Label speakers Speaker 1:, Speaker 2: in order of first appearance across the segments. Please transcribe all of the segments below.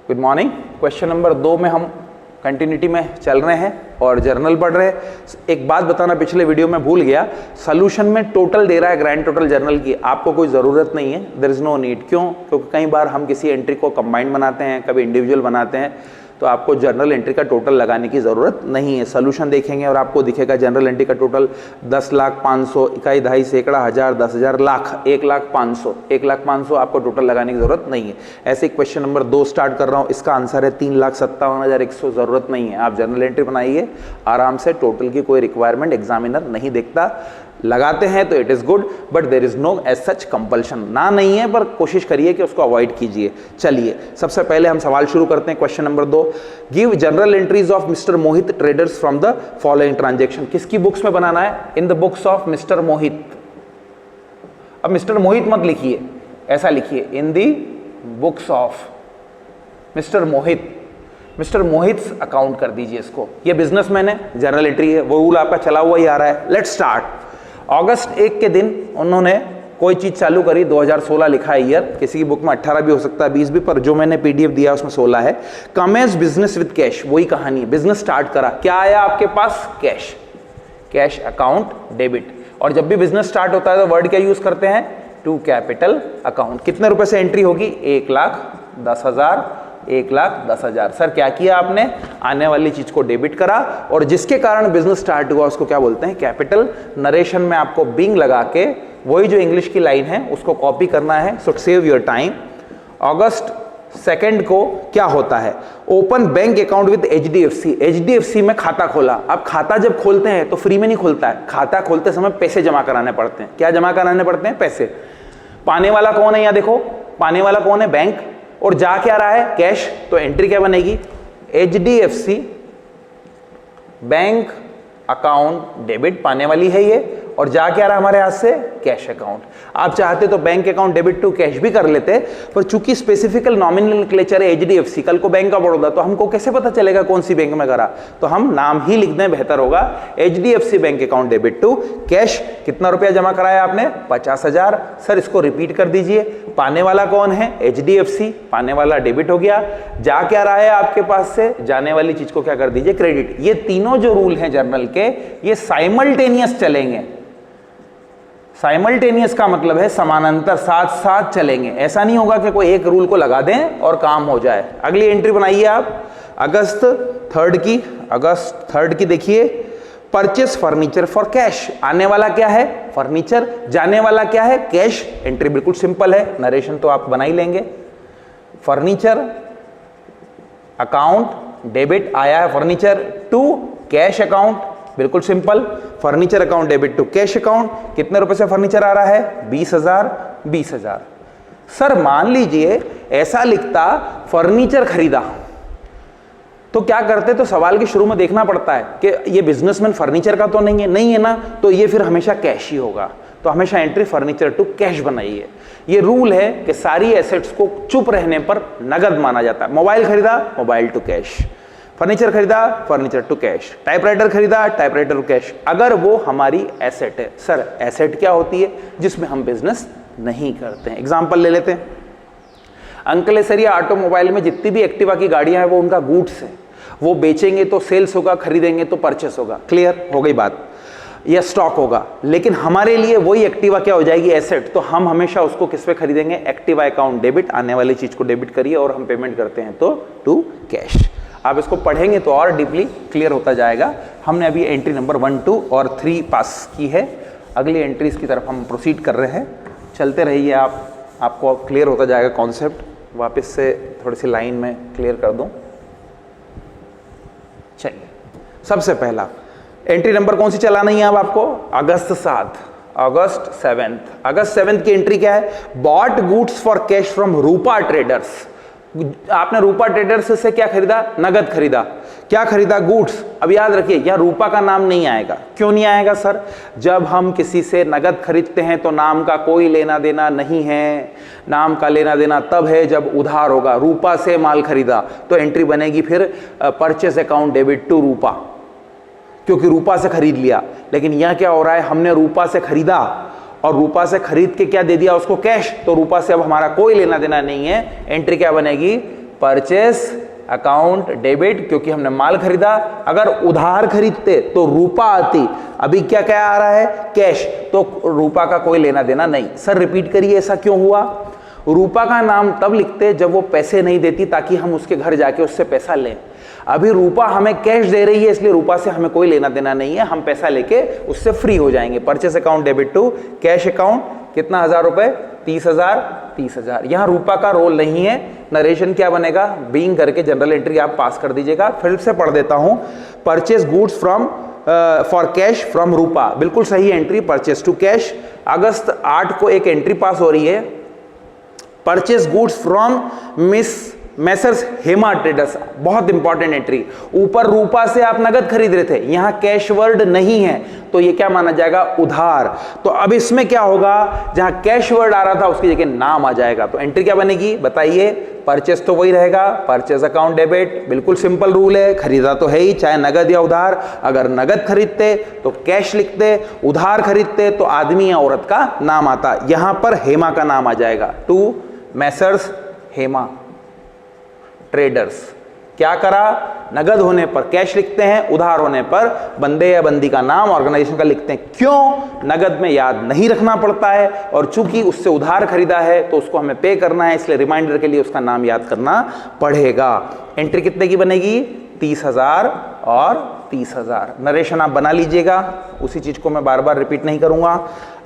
Speaker 1: Good morning. Question number 2 में हम continuity में चल रहे हैं और जर्नल पढ़ रहे हैं। एक बात बताना पिछले वीडियो में भूल गया, सोल्यूशन में टोटल दे रहा है ग्रैंड टोटल जर्नल की, आपको कोई ज़रूरत नहीं है, देयर इज़ नो नीड। क्यों? क्योंकि कई बार हम किसी एंट्री को कंबाइंड बनाते हैं, कभी इंडिविजुअल बनाते हैं, तो आपको जर्नल एंट्री का टोटल लगाने की ज़रूरत नहीं है। सोल्यूशन देखेंगे और आपको दिखेगा जनरल एंट्री का टोटल 10 लाख 500, इकाई दहाई सैकड़ा हज़ार 10,000 लाख 1,500,000 आपको टोटल लगाने की ज़रूरत नहीं है। ऐसे क्वेश्चन नंबर 2 स्टार्ट कर रहा हूँ, इसका आंसर है 3,57,100। ज़रूरत नहीं है, आप जनरल एंट्री बनाइए आराम से, टोटल की कोई रिक्वायरमेंट एग्जामिनर नहीं देखता। लगाते हैं तो it is good, but there is no as such compulsion, ना नहीं है, पर कोशिश करिए कि उसको अवॉइड कीजिए। चलिए सबसे पहले हम सवाल शुरू करते हैं। Question number 2, give general entries of mister Mohit traders from the following transaction. किसकी बुक्स में बनाना है? In the books of mister Mohit. अब मिस्टर मोहित मत लिखिए, ऐसा लिखिए in the books of mister Mohit. Mister Mohit account कर दीजिए इसको, ये बिजनेसमैन है, जनरल एंट्री है, वो रूल आपका चला हुआ ही आ रहा है। Let's start. अगस्त 1 के दिन उन्होंने कोई चीज चालू करी, 2016 लिखा है ईयर, किसी की बुक में 18 भी हो सकता है 20 भी, पर जो मैंने पीडीएफ दिया उसमें 16 है। कमेंस बिजनेस विद कैश, वही कहानी, बिजनेस स्टार्ट करा, क्या आया आपके पास? Cash, cash account debit. और जब भी बिजनेस स्टार्ट होता है तो वर्ड क्या यूज करते हैं? To capital account. कितने रुपए से एंट्री होगी? 1,10,000, 1,10,000। सर क्या किया आपने? आने वाली चीज को डेबिट करा, और जिसके कारण बिजनेस स्टार्ट हुआ उसको क्या बोलते हैं? कैपिटल। नरेशन में आपको बिंग लगा के वही जो इंग्लिश की लाइन है उसको कॉपी करना है, सो सेव योर टाइम। अगस्त 2 को क्या होता है? Open bank account with HDFC। HDFC में खाता खोला। अब खाता जब खोलते हैं तो फ्री में नहीं खोलता है, खाता खोलते समय पैसे जमा कराने पड़ते हैं। क्या जमा कराने पड़ते हैं? पैसे। पाने वाला कौन है? यहां देखो, पाने वाला कौन है? बैंक। और जा क्या रहा है? कैश। तो एंट्री क्या बनेगी? HDFC बैंक अकाउंट डेबिट, पाने वाली है ये, और जा क्या रहा हमारे हाथ से? Cash account. आप चाहते तो bank account debit to cash भी कर लेते, पर चूंकि स्पेसिफिकल नॉमिनल है HDFC, कल को बैंक ऑफ बड़ौदा, तो हमको कैसे पता चलेगा कौन सी बैंक में करा? तो हम नाम ही लिख दें, बेहतर होगा। HDFC bank account debit to cash. कितना रुपया जमा कराया आपने? 50,000। सर इसको रिपीट कर दीजिए। पाने वाला कौन है? HDFC, पाने वाला डेबिट हो गया। जा क्या रहा है आपके पास से? जाने वाली चीज को क्या कर दीजिए? क्रेडिट। ये तीनों जो रूल हैं जर्नल के, ये साइमल्टेनियस चलेंगे। साइमल्टेनियस का मतलब है समानांतर, साथ साथ चलेंगे। ऐसा नहीं होगा कि कोई एक रूल को लगा दें और काम हो जाए। अगली एंट्री बनाइए आप, अगस्त 3 की देखिए, परचेस फर्नीचर फॉर कैश। आने वाला क्या है? फर्नीचर। जाने वाला क्या है? कैश। एंट्री बिल्कुल सिंपल है, नरेशन तो आप बना ही लेंगे। फर्नीचर अकाउंट डेबिट आया है, फर्नीचर टू कैश अकाउंट, बिल्कुल simple. Furniture account debit to cash account. कितने रुपए से फर्नीचर आ रहा है? 20,000। सर मान लीजिए ऐसा लिखता फर्नीचर खरीदा, तो क्या करते? तो सवाल के शुरू में देखना पड़ता है कि ये बिजनेसमैन फर्नीचर का तो नहीं है ना, तो ये फिर हमेशा कैश ही होगा। तो हमेशा एंट्री फर्नीचर टू कैश बनाइए। ये रूल है कि सारी एसेट्स को चुप रहने पर नगद माना जाता है। मोबाइल खरीदा, मोबाइल टू कैश। फर्नीचर खरीदा, फर्नीचर टू कैश। टाइपराइटर खरीदा, टाइपराइटर टू कैश, अगर वो हमारी एसेट है। सर एसेट क्या होती है? जिसमें हम बिजनेस नहीं करते हैं। एग्जांपल ले लेते हैं, अंकलेसरिया ऑटोमोबाइल में जितनी भी एक्टिवा की गाड़ियां हैं वो उनका गुड्स है, वो बेचेंगे तो सेल्स होगा, खरीदेंगे तो परचेस होगा। क्लियर हो गई बात? या स्टॉक होगा। लेकिन हमारे लिए वही एक्टिवा क्या हो जाएगी? एसेट। तो हम हमेशा उसको किस पे खरीदेंगे? एक्टिवा अकाउंट डेबिट, आने वाली चीज को डेबिट करिए, और हम पेमेंट करते हैं तो टू कैश। आप इसको पढ़ेंगे तो और डीपली क्लियर होता जाएगा। हमने अभी एंट्री नंबर 1, 2 और 3 पास की है। अगली एंट्रीज की तरफ हम प्रोसीड कर रहे हैं, चलते रहिए आप, आपको क्लियर होता जाएगा कॉन्सेप्ट। वापस से थोड़ी सी लाइन में क्लियर कर दूं। चलिए सबसे पहला एंट्री नंबर कौन सी चलाना है अब आपको? अगस्त 7 की एंट्री क्या है? Bought goods for cash from Rupa traders. आपने रूपा ट्रेडर्स से क्या खरीदा? नगद खरीदा। क्या खरीदा? गुड्स। अब याद रखिए यहां रूपा का नाम नहीं आएगा। क्यों नहीं आएगा सर? जब हम किसी से नगद खरीदते हैं तो नाम का कोई लेना देना नहीं है। नाम का लेना देना तब है जब उधार होगा। रूपा से माल खरीदा तो एंट्री बनेगी फिर परचेस अकाउंट डेबिट टू रूपा, क्योंकि रूपा से खरीद लिया। लेकिन यहां क्या हो रहा है? हमने रूपा से खरीदा और रूपा से खरीद के क्या दे दिया उसको? कैश। तो रूपा से अब हमारा कोई लेना देना नहीं है। एंट्री क्या बनेगी? परचेस अकाउंट डेबिट, क्योंकि हमने माल खरीदा। अगर उधार खरीदते तो रूपा आती, अभी क्या क्या आ रहा है, कैश, तो रूपा का कोई लेना देना नहीं। सर रिपीट करिए, ऐसा क्यों हुआ? रूपा का नाम तब लिखते जब वो पैसे नहीं देती, ताकि हम उसके घर जाके उससे पैसा लें। अभी रूपा हमें कैश दे रही है, इसलिए रूपा से हमें कोई लेना देना नहीं है, हम पैसा लेके उससे फ्री हो जाएंगे। Purchase account debit to cash account, कितना 1000 रुपए, 30,000, 30,000। यहाँ रूपा का रोल नहीं है। नरेशन क्या बनेगा, बीइंग करके जनरल एंट्री आप पास कर दीजिएगा। फिर से पढ़ देता हूं, purchase goods from for cash from Rupa, बिल्कुल सही एंट्री, परचेस टू कैश। अगस्त 8 को एक एंट्री पास हो रही है, purchase goods from messrs Hema traders, बहुत इंपॉर्टेंट एंट्री। ऊपर रूपा से आप नगद खरीद रहे थे, यहां कैश वर्ड नहीं है, तो ये क्या माना जाएगा, उधार। तो अब इसमें क्या होगा, जहां कैश वर्ड आ रहा था उसकी जगह नाम आ जाएगा। तो एंट्री क्या बनेगी बताइए, परचेस तो वही रहेगा, परचेस अकाउंट डेबिट, बिल्कुल सिंपल रूल है, खरीदा तो है ही, चाहे नगद या उधार। अगर नगद खरीदते तो कैश लिखते, उधार खरीदते तो आदमी या औरत का नाम आता। यहां पर हेमा का नाम आ जाएगा, टू मैसर्स हेमा ट्रेडर्स। क्या करा, नगद होने पर कैश लिखते हैं, उधार होने पर बंदे या बंदी का नाम, ऑर्गेनाइजेशन का लिखते हैं। क्यों, नगद में याद नहीं रखना पड़ता है, और चूंकि उससे उधार खरीदा है तो उसको हमें पे करना है, इसलिए रिमाइंडर के लिए उसका नाम याद करना पड़ेगा। एंट्री कितने की बनेगी, 30,000 और 30,000। नरेशन आप बना लीजिएगा, उसी चीज को मैं बार बार रिपीट नहीं करूंगा।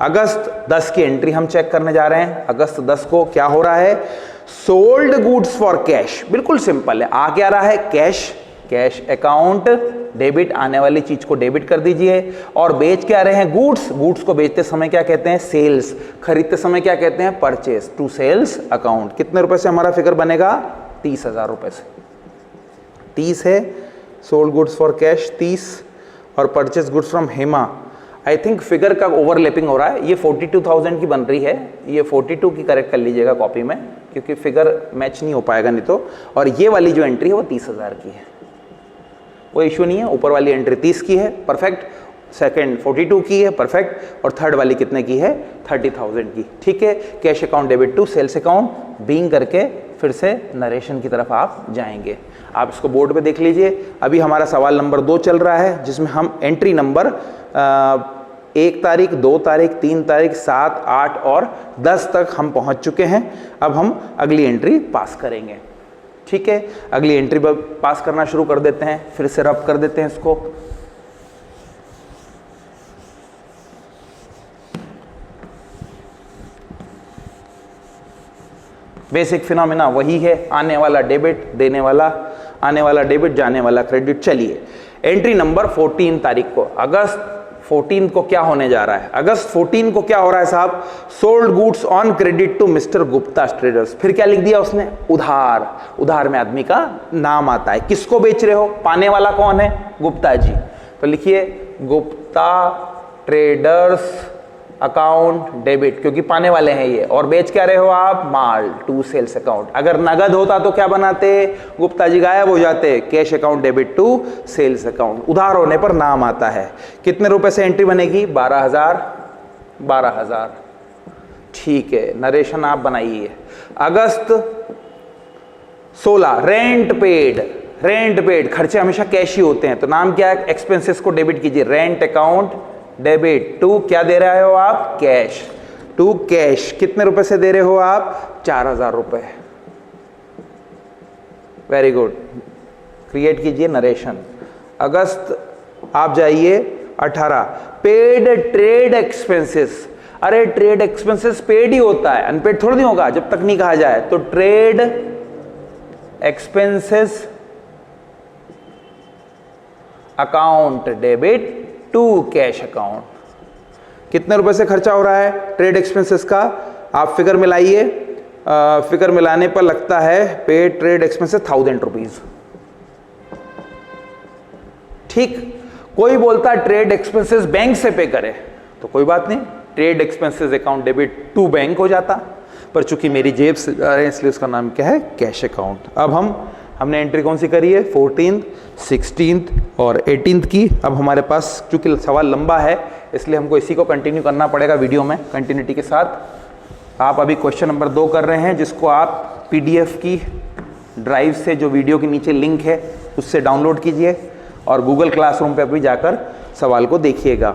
Speaker 1: अगस्त 10 की एंट्री हम चेक करने जा रहे हैं। अगस्त 10 को क्या हो रहा है, सोल्ड गुड्स फॉर कैश, बिल्कुल सिंपल है। आ क्या रहा है, कैश, कैश अकाउंट डेबिट, आने वाली चीज को डेबिट कर दीजिए। और बेच क्या रहे हैं, गुड्स, गुड्स को बेचते समय क्या कहते हैं, सेल्स, खरीदते समय क्या कहते हैं, परचेस, टू सेल्स अकाउंट। कितने रुपए से हमारा फिगर बनेगा, 30,000 रुपए से। 30 है, सोल्ड गुड्स फॉर कैश 30, और purchase goods from Hema. I think figure का ओवरलैपिंग हो रहा है, ये 42,000 की बन रही है, ये 42 की करेक्ट कर लीजिएगा कॉपी में, क्योंकि फिगर मैच नहीं हो पाएगा नहीं तो। और ये वाली जो एंट्री है वो 30,000 की है, वो इशू नहीं है। ऊपर वाली एंट्री 30 की है, परफेक्ट। सेकंड 42 की है, परफेक्ट। और थर्ड वाली कितने की है, 30,000 की, ठीक है। Cash account debit to sales account, being करके फिर से नरेशन की तरफ आप जाएंगे। आप इसको बोर्ड पे देख लीजिए। अभी हमारा सवाल नंबर 2 चल रहा है, जिसमें हम एंट्री नंबर 1 तारीख, 2 तारीख, 3 तारीख, 7, 8 और 10 तक हम पहुंच चुके हैं। अब हम अगली एंट्री पास करेंगे, ठीक है। अगली एंट्री पर पास करना शुरू कर देते हैं, फिर से रब कर देते हैं इसको। बेसिक फिनोमेना वही है, आने वाला डेबिट, देने वाला, आने वाला डेबिट, जाने वाला क्रेडिट। चलिए एंट्री नंबर 14 तारीख को, अगस्त 14 को क्या होने जा रहा है, अगस्त 14 को क्या हो रहा है साहब, sold goods on credit to mister Gupta traders. फिर क्या लिख दिया उसने, उधार। उधार में आदमी का नाम आता है। किसको बेच रहे हो, पाने वाला कौन है, गुप्ता जी। तो लिखिए गुप्ता ट्रेडर्स अकाउंट डेबिट, क्योंकि पाने वाले हैं ये। और बेच क्या रहे हो आप, माल, टू सेल्स अकाउंट। अगर नगद होता तो क्या बनाते, गुप्ता जी गायब हो जाते, cash account debit to sales account. उधार होने पर नाम आता है। कितने रुपए से एंट्री बनेगी, 12,000, 12,000, ठीक है। नरेशन आप बनाइए। अगस्त 16 रेंट पेड, रेंट पेड, खर्चे हमेशा कैश ही होते हैं, तो नाम क्या है, एक्सपेंसेस को डेबिट कीजिए, रेंट अकाउंट डेबिट टू क्या दे रहे हो आप, कैश, टू कैश। कितने रुपए से दे रहे हो आप, 4,000 रुपए। वेरी गुड, क्रिएट कीजिए नरेशन। अगस्त आप जाइए 18 पेड ट्रेड एक्सपेंसेस। अरे ट्रेड एक्सपेंसेस पेड ही होता है, अनपेड थोड़ी नहीं होगा जब तक नहीं कहा जाए। तो trade expenses account debit to cash account. कितने रुपए से खर्चा हो रहा है ट्रेड एक्सपेंसेस का, आप फिगर मिलाइए। फिगर मिलाने पर लगता है पे ट्रेड एक्सपेंसेस 1000 रुपीज, ठीक। कोई बोलता है ट्रेड एक्सपेंसेस बैंक से पे करे, तो कोई बात नहीं, trade expenses account debit to bank हो जाता, पर चूंकि मेरी जेब से जा रहे हैं इसलिए उसका नाम क्या है, कैश अकाउंट। अब हमने एंट्री कौन सी करी है, 14th, 16th और 18th की। अब हमारे पास चूंकि सवाल लंबा है इसलिए हमको इसी को कंटिन्यू करना पड़ेगा वीडियो में कंटिन्यूटी के साथ। आप अभी क्वेश्चन नंबर 2 कर रहे हैं, जिसको आप PDF की ड्राइव से जो वीडियो के नीचे लिंक है उससे डाउनलोड कीजिए और गूगल क्लासरूम पे भी जाकर सवाल को देखिएगा।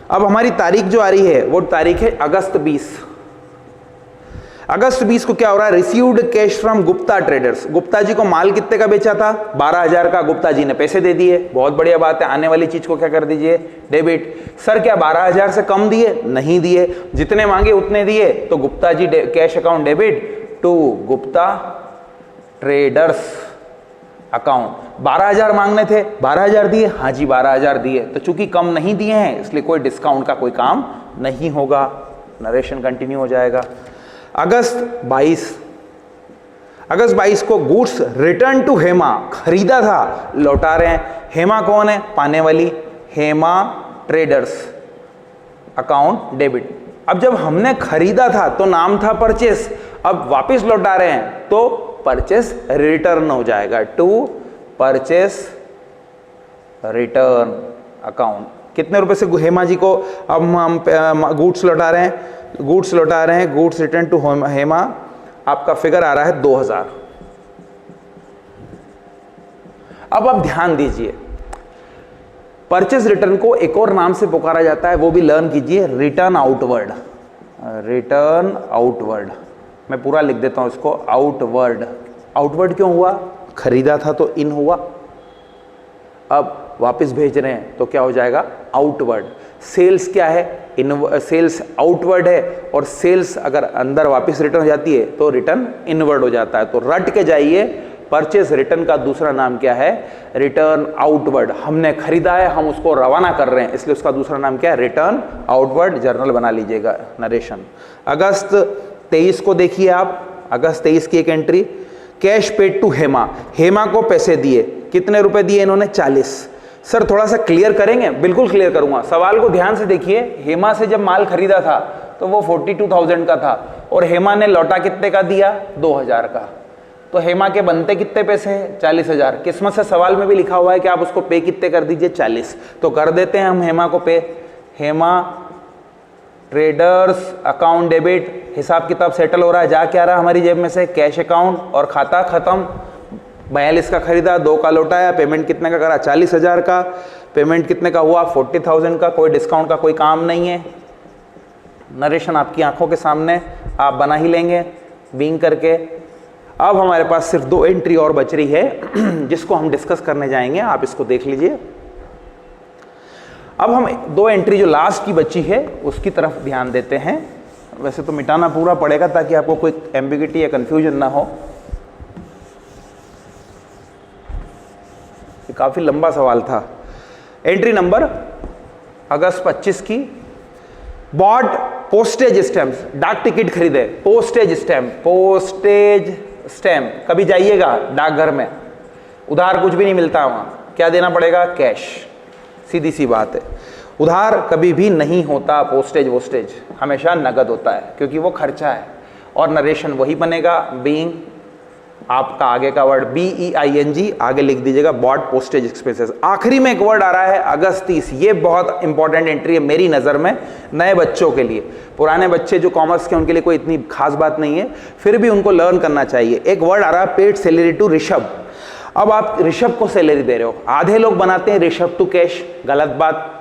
Speaker 1: अब हमारी तारीख जो आ रही है वो तारीख है अगस्त 20। अगस्त 20 को क्या हो रहा है, received cash from Gupta traders. Gupta ji को माल कितने का बेचा था, 12,000 का। गुप्ता जी ने पैसे दे दिए, बहुत बढ़िया बात है। आने वाली चीज को क्या कर दीजिए, डेबिट। सर क्या 12,000 से कम दिए, नहीं दिए, जितने मांगे उतने दिए, तो Gupta ji cash account debit to Gupta traders account. 12,000 मांगने थे, 12,000 दिए, हाँ जी 12,000 दिए। तो चूंकि कम नहीं दिए हैं इसलिए कोई डिस्काउंट का कोई काम नहीं होगा, नरेशन कंटिन्यू हो जाएगा। अगस्त 22 को गुड्स रिटर्न टू हेमा, खरीदा था लौटा रहे हैं। हेमा कौन है, पाने वाली, हेमा ट्रेडर्स अकाउंट डेबिट। अब जब हमने खरीदा था तो नाम था परचेस, अब वापस लौटा रहे हैं तो परचेस रिटर्न हो जाएगा, टू परचेस रिटर्न अकाउंट। कितने रुपए से हेमा जी को अब हम गुड्स लौटा रहे हैं, गुड्स रिटर्न टू हेमा, आपका फिगर आ रहा है 2,000। अब आप ध्यान दीजिए, परचेस रिटर्न को एक और नाम से पुकारा जाता है, वो भी लर्न कीजिए, रिटर्न आउटवर्ड। रिटर्न आउटवर्ड, मैं पूरा लिख देता हूं इसको, आउटवर्ड। आउटवर्ड क्यों हुआ, खरीदा था तो इन हुआ, अब वापस भेज रहे हैं तो क्या हो जाएगा, आउटवर्ड। सेल्स क्या है, सेल्स आउटवर्ड है, और सेल्स अगर अंदर वापस रिटर्न हो जाती है तो रिटर्न इनवर्ड हो जाता है। तो रट के जाइए, परचेस रिटर्न का दूसरा नाम क्या है, रिटर्न आउटवर्ड। हमने खरीदा है, हम उसको रवाना कर रहे हैं, इसलिए उसका दूसरा नाम क्या है, रिटर्न आउटवर्ड। जर्नल बना लीजिएगा, नरेशन। अगस्त 23 को देखिए आप, अगस्त 23 की एक entry, cash paid to Hema. Hema को पैसे दिए, कितने रुपए दिए इन्होंने, 40। सर थोड़ा सा क्लियर करेंगे, बिल्कुल क्लियर करूंगा, सवाल को ध्यान से देखिए। हेमा से जब माल खरीदा था तो वो 42,000 का था, और हेमा ने लौटा कितने का दिया, 2,000 का। तो हेमा के बनते कितने पैसे हैं, 40,000। किस्मत से सवाल में भी लिखा हुआ है कि आप उसको पे कितने कर दीजिए, 40। तो कर देते हैं हम हेमा को पे। हेमा ट्रेडर्स अकाउंट डेबिट, हिसाब किताब सेटल हो रहा है, जा क्या रहा है हमारी जेब में से, कैश अकाउंट, और खाता खत्म। 42 का खरीदा, 2 का लौटाया, पेमेंट कितने का करा, 40,000 का। पेमेंट कितने का हुआ, 40,000 का। कोई डिस्काउंट का कोई काम नहीं है, नरेशन आपकी आंखों के सामने, आप बना ही लेंगे बिंग करके। अब हमारे पास सिर्फ 2 एंट्री और बच रही है जिसको हम डिस्कस करने जाएंगे, आप इसको देख लीजिए। अब हम 2 एंट्री जो लास्ट की बची है उसकी तरफ ध्यान देते हैं। वैसे तो मिटाना पूरा पड़ेगा ताकि आपको कोई एम्बिग्यूटी या कंफ्यूजन ना हो। काफी लंबा सवाल था। एंट्री नंबर अगस्त 25 की, बॉट पोस्टेज स्टैम्प, डाक टिकट खरीदे, पोस्टेज स्टैम्प। कभी जाइएगा डाकघर में, उधार कुछ भी नहीं मिलता वहां, क्या देना पड़ेगा, कैश। सीधी सी बात है, उधार कभी भी नहीं होता, पोस्टेज हमेशा नगद होता है, क्योंकि वो खर्चा है। और नरेशन वही बनेगा, बीइंग, आपका आगे का वर्ड BEING आगे लिख दीजिएगा, बॉट पोस्टेज एक्सपेंसेस। आखिरी में एक वर्ड आ रहा है अगस्त 30, ये बहुत इंपॉर्टेंट एंट्री है मेरी नज़र में, नए बच्चों के लिए। पुराने बच्चे जो कॉमर्स के, उनके लिए कोई इतनी खास बात नहीं है, फिर भी उनको लर्न करना चाहिए। एक वर्ड आ रहा है, पेड सैलरी टू ऋषभ। अब आप ऋषभ को सैलरी दे रहे हो, आधे लोग बनाते हैं ऋषभ टू कैश, गलत बात।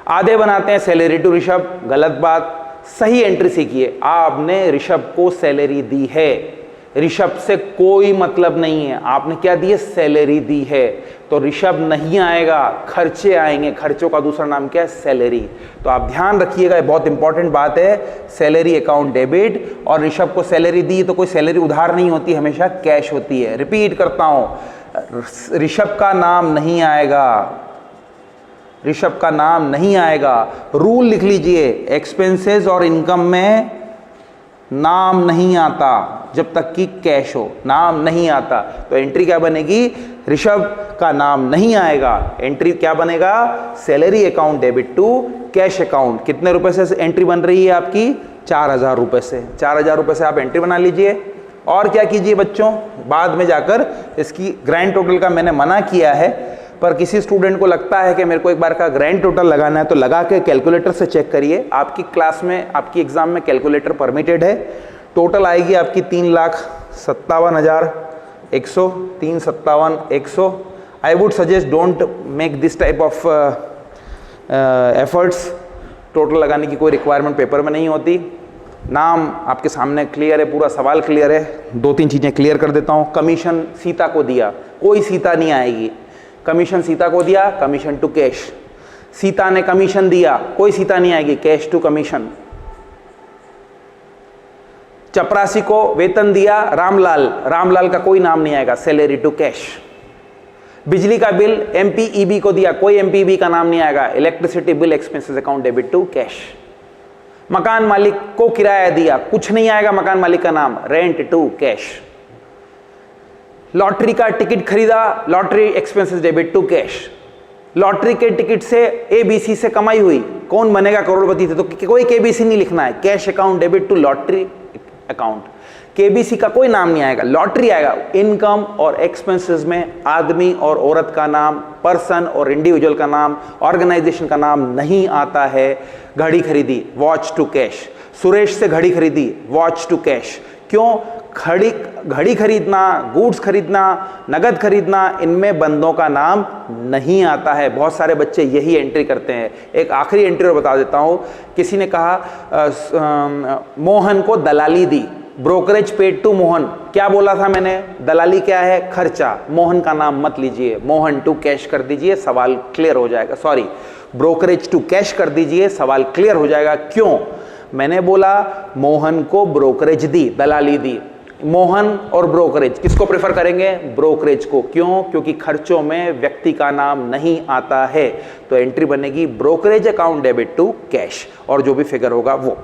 Speaker 1: आधे बनाते हैं सैलरी टू ऋषभ, गलत बात। सही एंट्री सीखिए, आपने ऋषभ को सैलरी दी है, ऋषभ से कोई मतलब नहीं है, आपने क्या दी है, सैलरी दी है। तो ऋषभ नहीं आएगा, खर्चे आएंगे, खर्चों का दूसरा नाम क्या है, सैलरी। तो आप ध्यान रखिएगा, ये बहुत इंपॉर्टेंट बात है, सैलरी अकाउंट डेबिट। और ऋषभ को सैलरी दी तो कोई सैलरी उधार नहीं होती, हमेशा कैश होती है। रिपीट करता हूं, ऋषभ का नाम नहीं आएगा, ऋषभ का नाम नहीं आएगा। रूल लिख लीजिए, एक्सपेंसेस और इनकम में नाम नहीं आता जब तक कि कैश हो, नाम नहीं आता। तो एंट्री क्या बनेगी, ऋषभ का नाम नहीं आएगा, एंट्री क्या बनेगा, salary account debit to cash account. कितने रुपए से एंट्री बन रही है आपकी, 4,000 रुपए से। 4,000 रुपए से आप एंट्री बना लीजिए। और क्या कीजिए बच्चों, बाद में जाकर इसकी ग्रैंड टोटल का मैंने मना किया है, पर किसी स्टूडेंट को लगता है कि मेरे को एक बार का ग्रैंड टोटल लगाना है, तो लगा के कैलकुलेटर से चेक करिए। आपकी क्लास में, आपकी एग्जाम में कैलकुलेटर परमिटेड है। टोटल आएगी आपकी 3,57,000 100, 357, 100। I would suggest don't make this type of efforts. Total लगाने की कोई रिक्वायरमेंट पेपर में नहीं होती। नाम आपके सामने क्लियर है, पूरा सवाल क्लियर है। 2-3 चीज़ें क्लियर कर देता हूँ। कमीशन सीता को दिया, कोई सीता नहीं आएगी। कमीशन सीता को दिया, कमीशन टू कैश। सीता ने कमीशन दिया, कोई सीता नहीं आएगी, कैश टू कमीशन। चपरासी को वेतन दिया रामलाल, रामलाल का कोई नाम नहीं आएगा, सैलरी टू कैश। बिजली का बिल एमपीईबी को दिया, कोई एमपीईबी का नाम नहीं आएगा, electricity bill expenses account debit to cash. मकान मालिक को किराया दिया, कुछ नहीं आएगा मकान मालिक का नाम, रेंट टू कैश। लॉटरी का टिकट खरीदा, lottery expenses debit to cash. Lottery के टिकट से एबीसी से कमाई हुई, कौन बनेगा करोड़पति थे, तो कोई केबीसी नहीं लिखना है, cash account debit to lottery account. KBC का कोई नाम नहीं आएगा, लॉटरी आएगा। इनकम और एक्सपेंसेस में आदमी और औरत का नाम, पर्सन और इंडिविजुअल का नाम, ऑर्गेनाइजेशन का नाम नहीं आता है। घड़ी खरीदी, वॉच टू कैश। सुरेश से घड़ी खरीदी, वॉच टू कैश। क्यों? घड़ी खरीदना, गुड्स खरीदना, नगद खरीदना, इनमें बंदों का नाम नहीं आता है। बहुत सारे बच्चे यही एंट्री करते हैं। एक आखिरी एंट्री और बता देता हूं। किसी ने कहा मोहन को दलाली दी, ब्रोकरेज पेड टू मोहन। क्या बोला था मैंने? दलाली क्या है? खर्चा। मोहन का नाम मत लीजिए, मोहन टू कैश कर दीजिए, सवाल क्लियर हो जाएगा। सॉरी, ब्रोकरेज टू कैश कर दीजिए, सवाल क्लियर हो जाएगा। क्यों? मैंने बोला मोहन को ब्रोकरेज दी, दलाली दी। मोहन और ब्रोकरेज, किसको प्रेफर करेंगे? ब्रोकरेज को। क्यों? क्योंकि खर्चों में व्यक्ति का नाम नहीं आता है। तो एंट्री बनेगी brokerage account debit to cash, और जो भी फिगर होगा वो।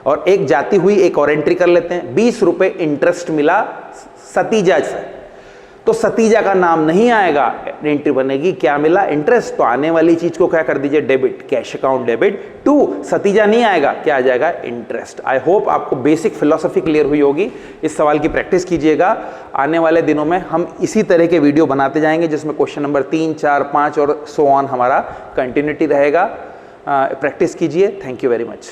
Speaker 1: और एक जाती हुई एक और एंट्री कर लेते हैं। 20 रुपए इंटरेस्ट मिला सतीजा से, तो सतीजा का नाम नहीं आएगा, एंट्री बनेगी क्या मिला? इंटरेस्ट। तो आने वाली चीज को क्या कर दीजिए? Debit, cash account debit to. सतीजा नहीं आएगा, क्या आ जाएगा? इंटरेस्ट। आई होप आपको बेसिक फिलॉसफी क्लियर हुई होगी। इस सवाल की प्रैक्टिस कीजिएगा। आने वाले दिनों में हम इसी तरह के वीडियो बनाते जाएंगे, जिसमें क्वेश्चन नंबर 3, 4, 5 और सो ऑन हमारा कंटिन्यूटी रहेगा। प्रैक्टिस कीजिए। Thank you very much.